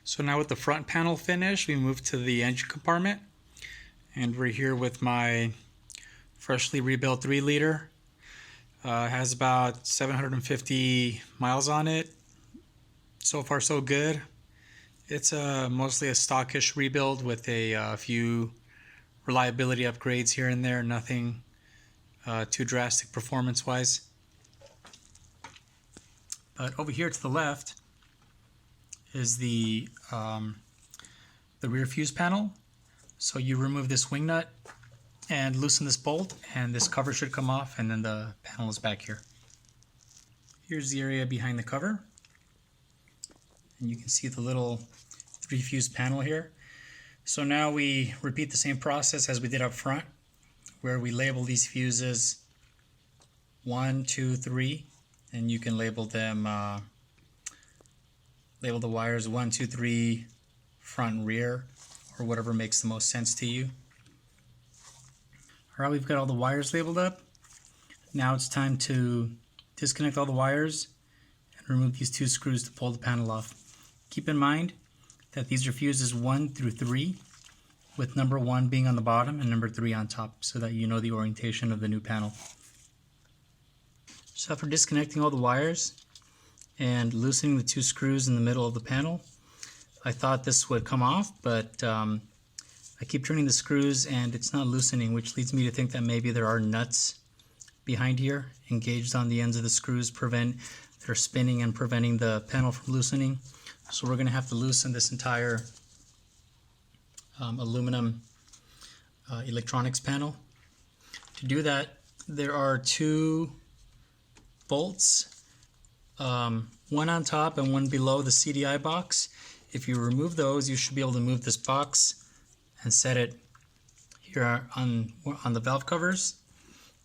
So now with the front panel finished, we move to the engine compartment, and we're here with my freshly rebuilt 3-liter. Has about 750 miles on it. So far so good. It's mostly a stockish rebuild with a few reliability upgrades here and there, nothing too drastic performance wise. But over here to the left is the rear fuse panel. So you remove this wing nut and loosen this bolt, and this cover should come off, and then the panel is back here. Here's the area behind the cover, and you can see the little 3-fuse panel here. So now we repeat the same process as we did up front, where we label these fuses 1, 2, 3, and you can label them label the wires 1, 2, 3 front and rear, or whatever makes the most sense to you. Alright, we've got all the wires labeled up. Now it's time to disconnect all the wires and remove these 2 screws to pull the panel off. Keep in mind that these are fuses 1 through 3, with number 1 being on the bottom and number 3 on top, so that you know the orientation of the new panel. So after disconnecting all the wires and loosening the 2 screws in the middle of the panel, I thought this would come off, but I keep turning the screws and it's not loosening, which leads me to think that maybe there are nuts behind here engaged on the ends of the screws that are spinning and preventing the panel from loosening. So we're going to have to loosen this entire aluminum electronics panel. To do that, there are 2 bolts, one on top and one below the CDI box. If you remove those, you should be able to move this box and set it here on the valve covers.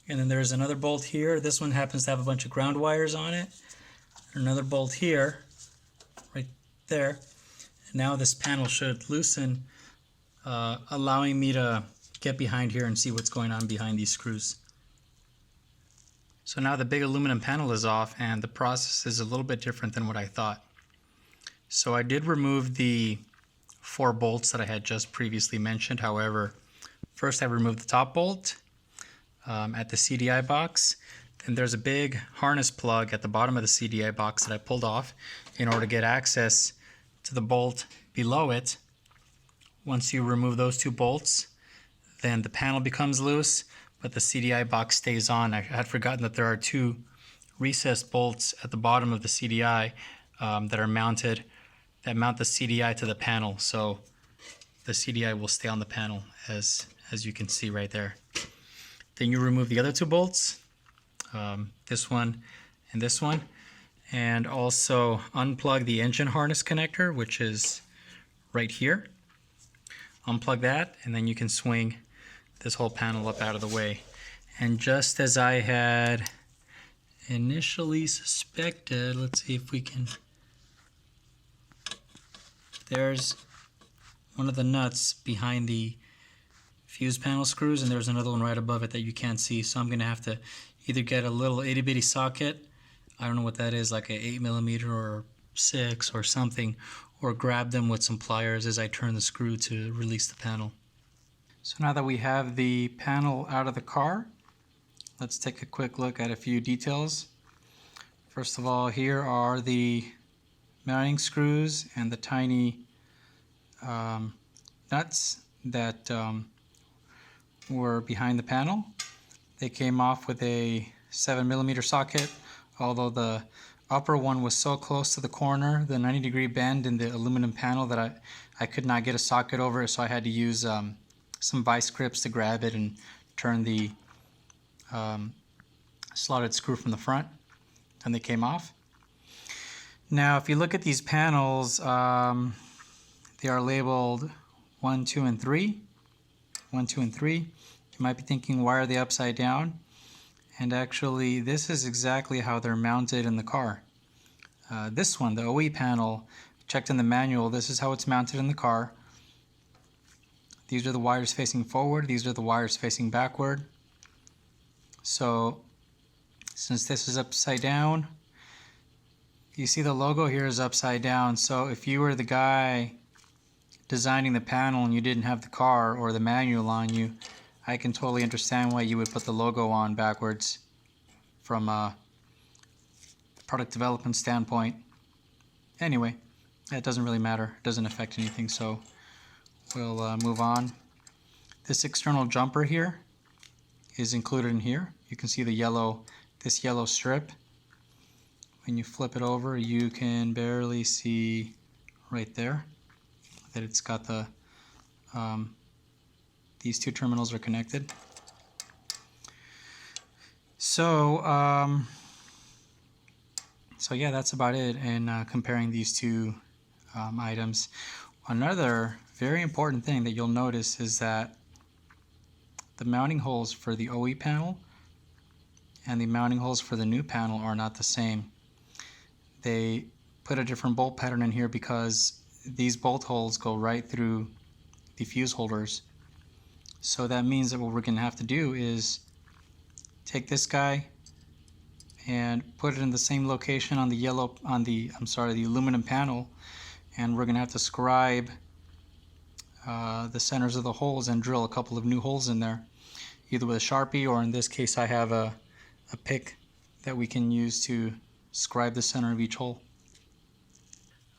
And then there's another bolt here. This one happens to have a bunch of ground wires on it. Another bolt here, right there. And now this panel should loosen, allowing me to get behind here and see what's going on behind these screws. So now the big aluminum panel is off, and the process is a little bit different than what I thought. So I did remove the 4 bolts that I had just previously mentioned. However, first I removed the top bolt at the CDI box. Then there's a big harness plug at the bottom of the CDI box that I pulled off in order to get access to the bolt below it. Once you remove those 2 bolts, then the panel becomes loose, but the CDI box stays on. I had forgotten that there are 2 recessed bolts at the bottom of the CDI that mount the CDI to the panel, so the CDI will stay on the panel, as you can see right there. Then you remove the other 2 bolts, this one and this one, and also unplug the engine harness connector, which is right here. Unplug that, and then you can swing this whole panel up out of the way. And just as I had initially suspected, let's see if we can, there's one of the nuts behind the fuse panel screws, and there's another one right above it that you can't see. So I'm going to have to either get a little itty bitty socket, I don't know what that is, like a 8mm or 6 or something, or grab them with some pliers as I turn the screw to release the panel. So now that we have the panel out of the car, let's take a quick look at a few details. First of all, here are the mounting screws and the tiny nuts that were behind the panel. They came off with a 7mm socket, although the upper one was so close to the corner, the 90-degree bend in the aluminum panel, that I could not get a socket over it, so I had to use some vice grips to grab it and turn the slotted screw from the front, and they came off. Now if you look at these panels, they are labeled 1, 2, and 3. 1, 2, and 3. You might be thinking, why are they upside down? And actually, this is exactly how they're mounted in the car. This one, the OE panel, checked in the manual, this is how it's mounted in the car. These are the wires facing forward, these are the wires facing backward. So, since this is upside down, You see the logo here is upside down, so if you were the guy designing the panel and you didn't have the car or the manual on you, I can totally understand why you would put the logo on backwards from a product development standpoint. Anyway, that doesn't really matter. It doesn't affect anything, so we'll move on. This external jumper here is included in here. You can see this yellow strip. When you flip it over, you can barely see right there that it's got the these two terminals are connected. So yeah, that's about it in comparing these two items. Another very important thing that you'll notice is that the mounting holes for the OE panel and the mounting holes for the new panel are not the same. They put a different bolt pattern in here because these bolt holes go right through the fuse holders. So that means that what we're going to have to do is take this guy and put it in the same location on the aluminum panel, and we're going to have to scribe the centers of the holes and drill a couple of new holes in there, either with a Sharpie, or in this case I have a pick that we can use to scribe the center of each hole.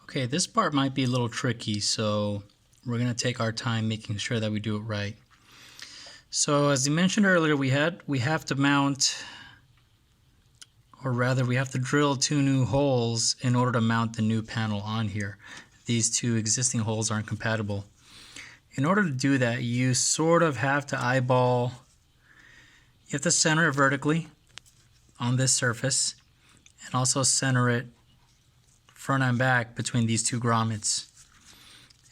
Okay, this part might be a little tricky, so we're going to take our time making sure that we do it right. So as I mentioned earlier, we have to mount, or rather we have to drill 2 new holes in order to mount the new panel on here. These 2 existing holes aren't compatible. In order to do that, you sort of have to eyeball, you have to center it vertically on this surface and also center it front and back between these 2 grommets.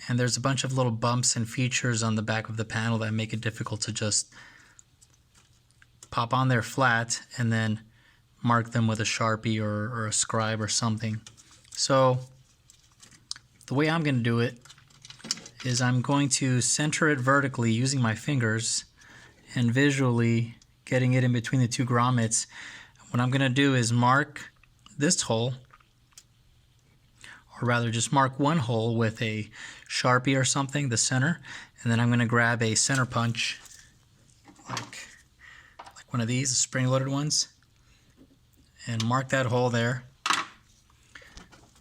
And there's a bunch of little bumps and features on the back of the panel that make it difficult to just pop on there flat and then mark them with a Sharpie or a scribe or something. So the way I'm going to do it is I'm going to center it vertically using my fingers and visually getting it in between the 2 grommets. What I'm going to do is mark this hole, or rather just mark one hole with a Sharpie or something, the center, and then I'm going to grab a center punch, like one of these, the spring-loaded ones, and mark that hole there.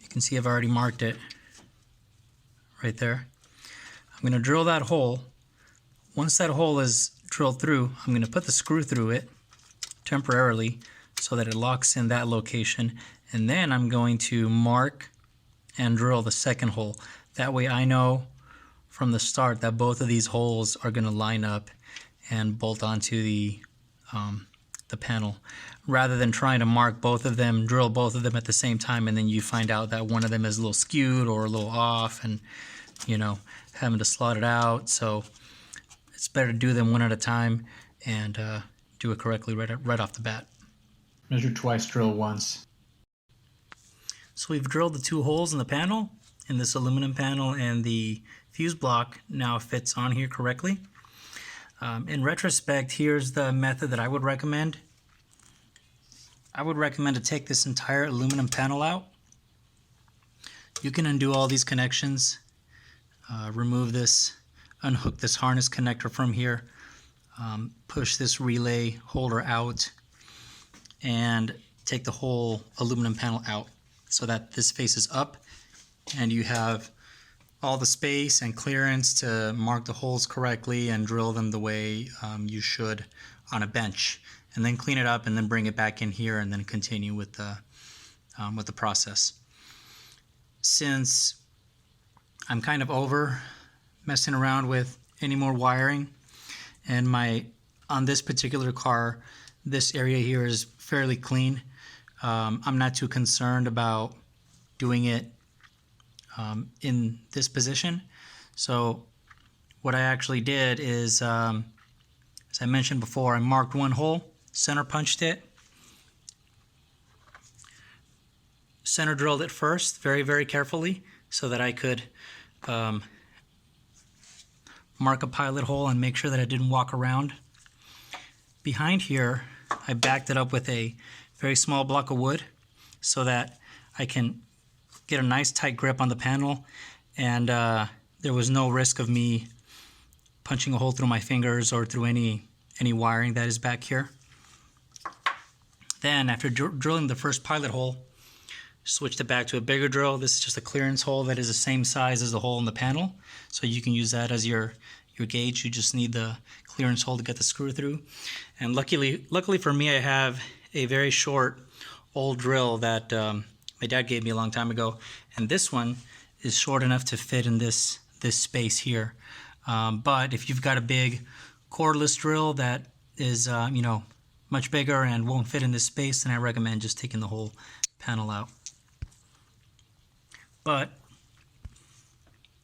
You can see I've already marked it right there. I'm going to drill that hole. Once that hole is drilled through, I'm going to put the screw through it temporarily so that it locks in that location, and then I'm going to mark and drill the second hole. That way I know from the start that both of these holes are going to line up and bolt onto the panel, rather than trying to mark both of them, drill both of them at the same time, and then you find out that one of them is a little skewed or a little off, and having to slot it out. So it's better to do them one at a time and do it correctly right off the bat. Measure twice, drill once. So we've drilled the 2 holes in the panel, in this aluminum panel, and the fuse block now fits on here correctly. In retrospect, here's the method that I would recommend. I would recommend to take this entire aluminum panel out. You can undo all these connections, remove this, unhook this harness connector from here, push this relay holder out, and take the whole aluminum panel out so that this faces up and you have all the space and clearance to mark the holes correctly and drill them the way you should on a bench, and then clean it up and then bring it back in here and then continue with the process. Since I'm kind of over messing around with any more wiring, and on this particular car, this area here is fairly clean, I'm not too concerned about doing it in this position. So what I actually did is, as I mentioned before, I marked one hole, center punched it, center drilled it first very, very carefully so that I could mark a pilot hole and make sure that it didn't walk around. Behind here, I backed it up with a very small block of wood so that I can get a nice tight grip on the panel, and there was no risk of me punching a hole through my fingers or through any wiring that is back here. Then after drilling the first pilot hole, switched it back to a bigger drill. This is just a clearance hole that is the same size as the hole in the panel, so you can use that as your gauge. You just need the clearance hole to get the screw through. And luckily for me, I have a very short old drill that my dad gave me a long time ago, and this one is short enough to fit in this space here. But if you've got a big cordless drill that is you know, much bigger and won't fit in this space, then I recommend just taking the whole panel out. But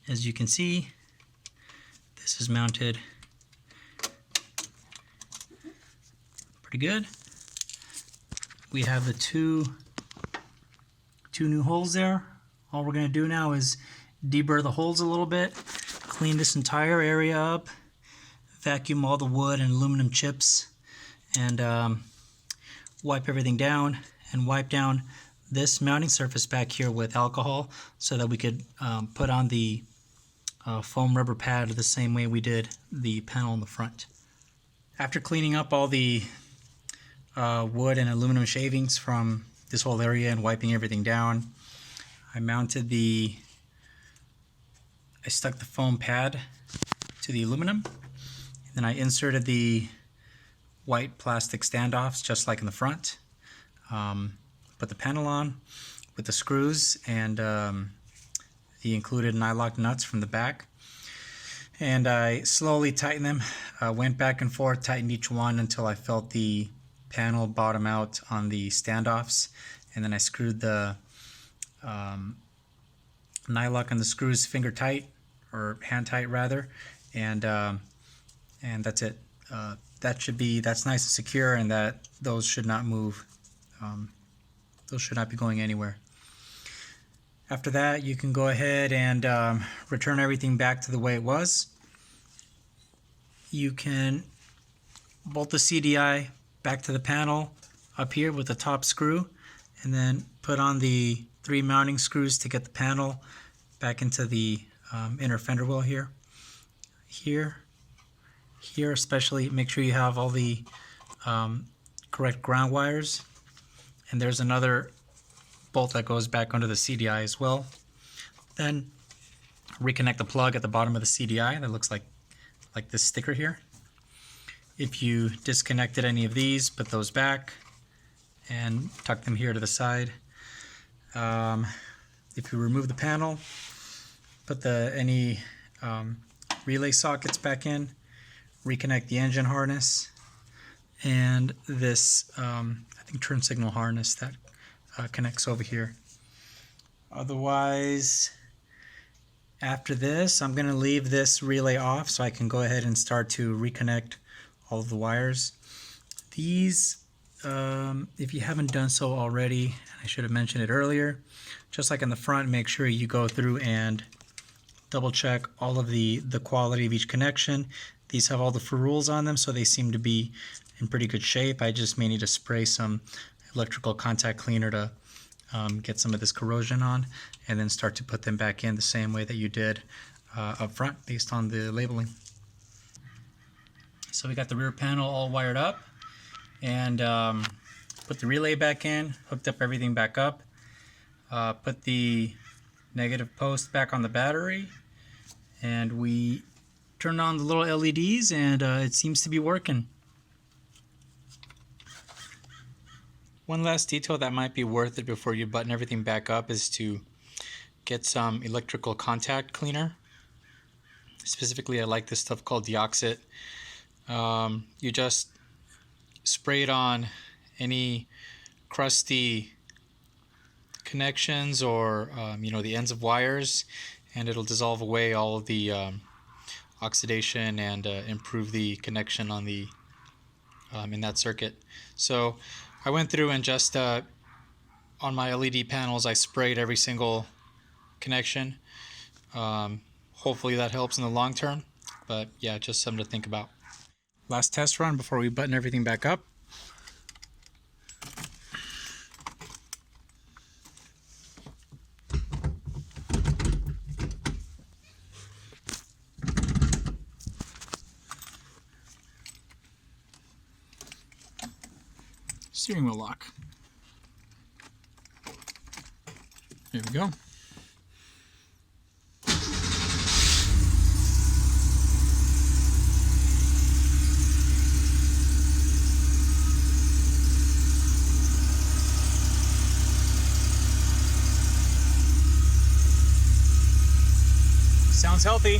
as you can see, this is mounted pretty good. We have the two new holes there. All we're going to do now is deburr the holes a little bit, clean this entire area up, vacuum all the wood and aluminum chips, and wipe everything down, and wipe down this mounting surface back here with alcohol so that we could put on the foam rubber pad the same way we did the panel in the front. After cleaning up all the wood and aluminum shavings from this whole area and wiping everything down, I stuck the foam pad to the aluminum, and then I inserted the white plastic standoffs just like in the front. Put the panel on with the screws and the included nylock nuts from the back, and I slowly tightened them, went back and forth, tightened each one until I felt the panel bottom out on the standoffs, and then I screwed the nylock on the screws finger tight, or hand tight rather, and that's it. That's nice and secure, and those should not move. Those should not be going anywhere. After that, you can go ahead and return everything back to the way it was. You can bolt the CDI back to the panel up here with the top screw, and then put on the 3 mounting screws to get the panel back into the inner fender well here. Here especially, make sure you have all the correct ground wires, and there's another bolt that goes back under the CDI as well. Then reconnect the plug at the bottom of the CDI that looks like this sticker here. If you disconnected any of these, put those back and tuck them here to the side. If you remove the panel, put any relay sockets back in, reconnect the engine harness, and this I think turn signal harness that connects over here. Otherwise, after this, I'm going to leave this relay off so I can go ahead and start to reconnect all of the wires. These, if you haven't done so already, I should have mentioned it earlier, just like in the front, make sure you go through and double check all of the quality of each connection. These have all the ferrules on them, so they seem to be in pretty good shape. I just may need to spray some electrical contact cleaner to get some of this corrosion on, and then start to put them back in the same way that you did up front based on the labeling. So we got the rear panel all wired up, and put the relay back in, hooked up everything back up, put the negative post back on the battery, and we turned on the little LEDs, and it seems to be working. One last detail that might be worth it before you button everything back up is to get some electrical contact cleaner. Specifically, I like this stuff called Deoxit. You just spray it on any crusty connections or the ends of wires, and it'll dissolve away all of the oxidation and improve the connection on the in that circuit. So I went through and just on my LED panels I sprayed every single connection. Hopefully that helps in the long term, but yeah, just something to think about. Last test run before we button everything back up. steering wheel lock. There we go. Sounds healthy.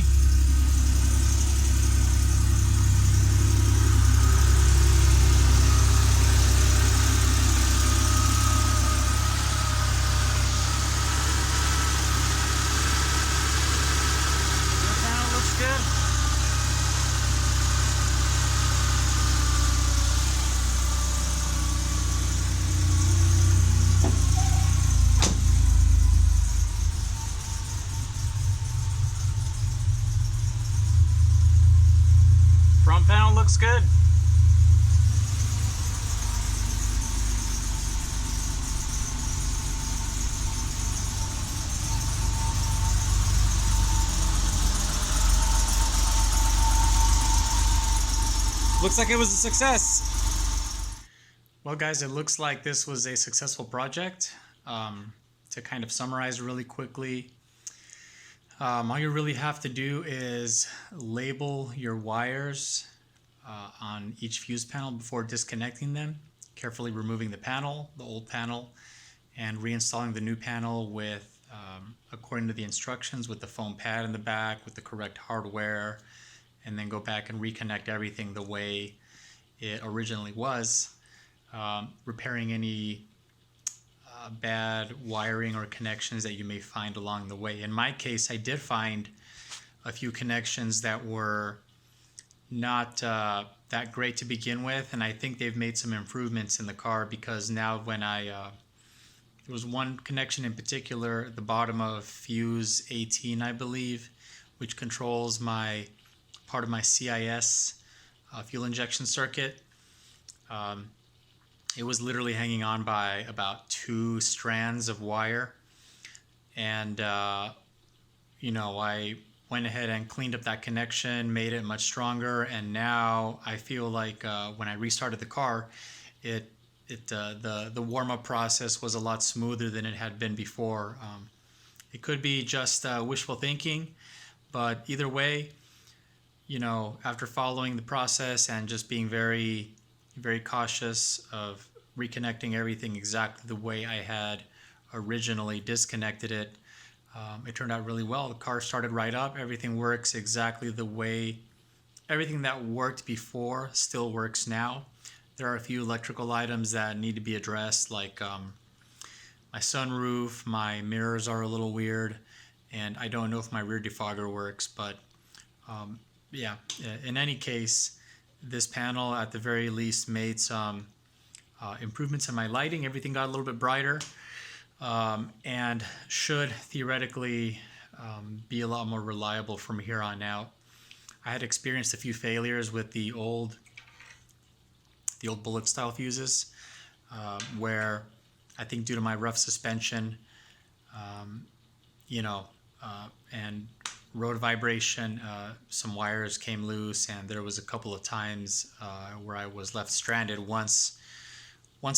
Front panel looks good. Looks like it was a success. Well guys, it looks like this was a successful project. To kind of summarize really quickly, all you really have to do is label your wires on each fuse panel before disconnecting them, carefully removing the panel, the old panel, and reinstalling the new panel with, according to the instructions, with the foam pad in the back, with the correct hardware, and then go back and reconnect everything the way it originally was, repairing any bad wiring or connections that you may find along the way. In my case, I did find a few connections that were not that great to begin with, and I think they've made some improvements in the car, because now when there was one connection in particular at the bottom of fuse 18, I believe, which controls my part of my CIS fuel injection circuit. It was literally hanging on by about 2 strands of wire, and you know, I went ahead and cleaned up that connection, made it much stronger, and now I feel like when I restarted the car, the warm-up process was a lot smoother than it had been before. It could be just wishful thinking, but either way, you know, after following the process and just being very, very cautious of reconnecting everything exactly the way I had originally disconnected it, it turned out really well. The car started right up. Everything works exactly the way, everything that worked before still works now. There are a few electrical items that need to be addressed, like my sunroof, my mirrors are a little weird, and I don't know if my rear defogger works, but yeah, in any case, this panel at the very least made some improvements in my lighting. Everything got a little bit brighter, and should theoretically be a lot more reliable from here on out. I had experienced a few failures with the old bullet style fuses, where I think due to my rough suspension, you know, and road vibration, some wires came loose, and there was a couple of times where I was left stranded, once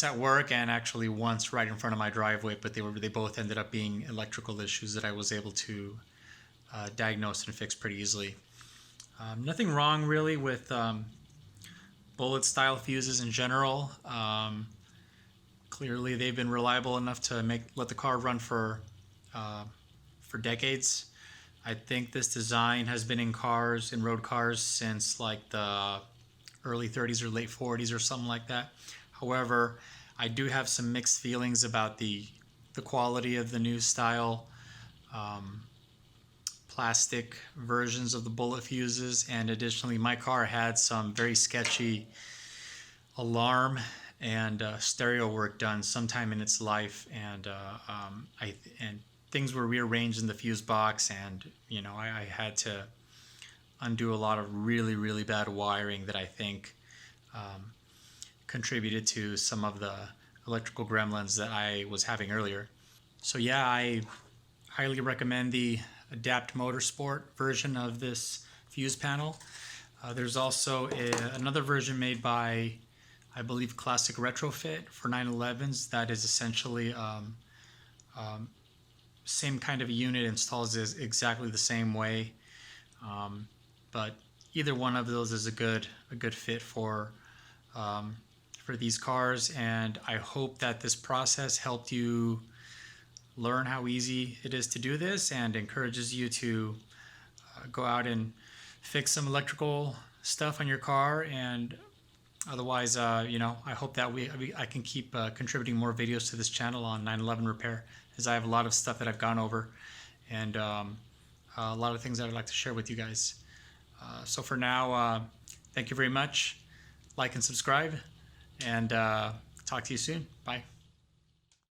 at work and actually once right in front of my driveway, but they both ended up being electrical issues that I was able to diagnose and fix pretty easily. Nothing wrong really with bullet style fuses in general. Clearly they've been reliable enough to let the car run for decades. I think this design has been in road cars since like the early 30s or late 40s or something like that. However, I do have some mixed feelings about the quality of the new style plastic versions of the bullet fuses, and additionally my car had some very sketchy alarm and stereo work done sometime in its life, and things were rearranged in the fuse box, and you know, I had to undo a lot of really, really bad wiring that I think contributed to some of the electrical gremlins that I was having earlier. So yeah, I highly recommend the Adapt Motorsport version of this fuse panel. There's also another version made by I believe, classic retrofit for 911s. That is essentially same kind of unit, installs exactly the same way. But either one of those is a good fit for these cars, and I hope that this process helped you learn how easy it is to do this and encourages you to go out and fix some electrical stuff on your car. And otherwise, you know, I hope that I can keep contributing more videos to this channel on 911 repair, as I have a lot of stuff that I've gone over, and a lot of things that I'd like to share with you guys. So for now, thank you very much. Like and subscribe, and talk to you soon. Bye.